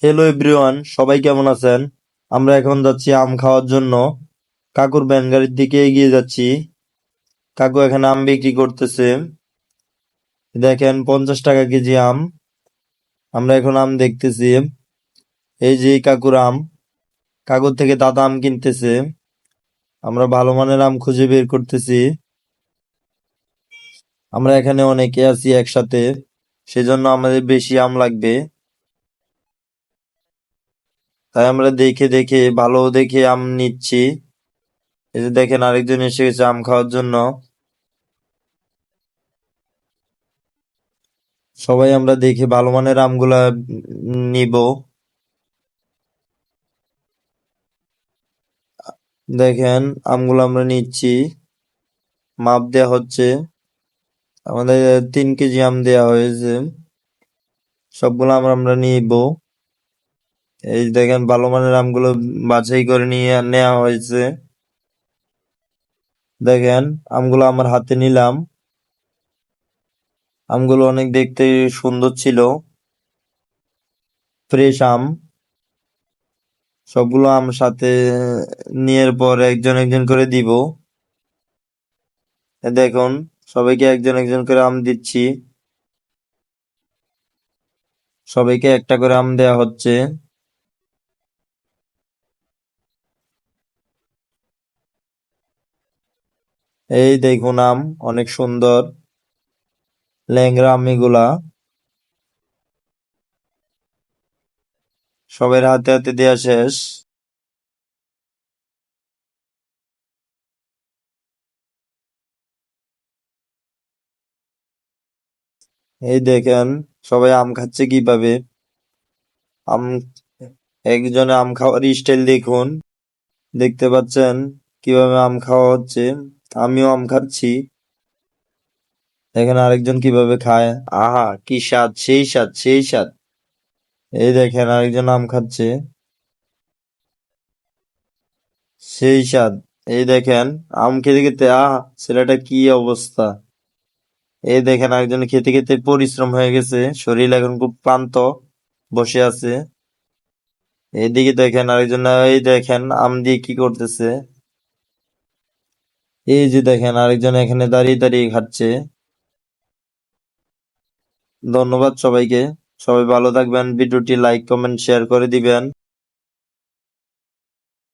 Hello everyone, সবাই কেমন আছেন? আমরা এখন যাচ্ছি আম খাওয়ার জন্য। কাকুর ভ্যান গাড়ির দিকে এগিয়ে যাচ্ছি। কাকু এখানে আম বিক্রি করতেছে। দেখেন 50 টাকা কেজি আম। আমরা এখন আম দেখতেছি। এই যে কাকুর আম, কাকুর থেকে দাদা আম কিনতেছে। আমরা ভালো মানের আম খুঁজে বের করতেছি। আমরা এখানে অনেকে আছি একসাথে, সেজন্য আমাদের বেশি আম লাগবে। তাই আমরা দেখে দেখে ভালো দেখে আম নিচ্ছি। এই যে দেখেন আরেকজন এসে গেছে আম খাওয়ার জন্য। সবাই আমরা দেখে ভালো মানের আমগুলা নিব। দেখেন আমগুলো আমরা নিচ্ছি, মাপ দেয়া হচ্ছে। আমাদের 3 কেজি আম দেয়া হয়েছে। সবগুলো আমরা নিব। এই দেখেন ভালো মানের আমগুলো বাছাই করে নিয়ে নেওয়া হয়েছে। দেখেন আমগুলো আমার হাতে নিলাম। আমগুলো অনেক দেখতে সুন্দর ছিল, ফ্রেশ আম। সবগুলো আম সাথে নেওয়ার পর একজন একজন করে দিব। দেখুন, সবাইকে একজন একজন করে আম দিচ্ছি। সবাইকে একটা করে আম দেয়া হচ্ছে। এই দেখুন আম অনেক সুন্দর, ল্যাংড়া আম এগুলা। সবার হাতে হাতে দেয়া শেষ। এই দেখেন সবাই আম খাচ্ছে কিভাবে। আম একজনে আম খাওয়ার স্টাইল দেখুন, দেখতে পাচ্ছেন কিভাবে আম খাওয়া হচ্ছে। আমিও আম খাচ্ছি। দেখেন আরেকজন কিভাবে খায়। আহা কি স্বাদ, সেই স্বাদ সেই স্বাদ। এই দেখেন আরেকজন আম খাচ্ছে, সেই স্বাদ। এই দেখেন আম খেতে খেতে আহা ছেলেটা কি অবস্থা। এই দেখেন আরেকজন খেতে খেতে পরিশ্রম হয়ে গেছে, শরীর এখন খুব ক্লান্ত, বসে আছে। এইদিকে দেখেন আরেকজন, এই দেখেন আম দিয়ে কি করতেছে। এই যে দেখেন আরেকজন এখানে দাঁড়িয়ে দাঁড়িয়ে খাচ্ছে। ধন্যবাদ সবাইকে। সবাই ভালো থাকবেন। ভিডিওটি লাইক কমেন্ট শেয়ার করে দিবেন।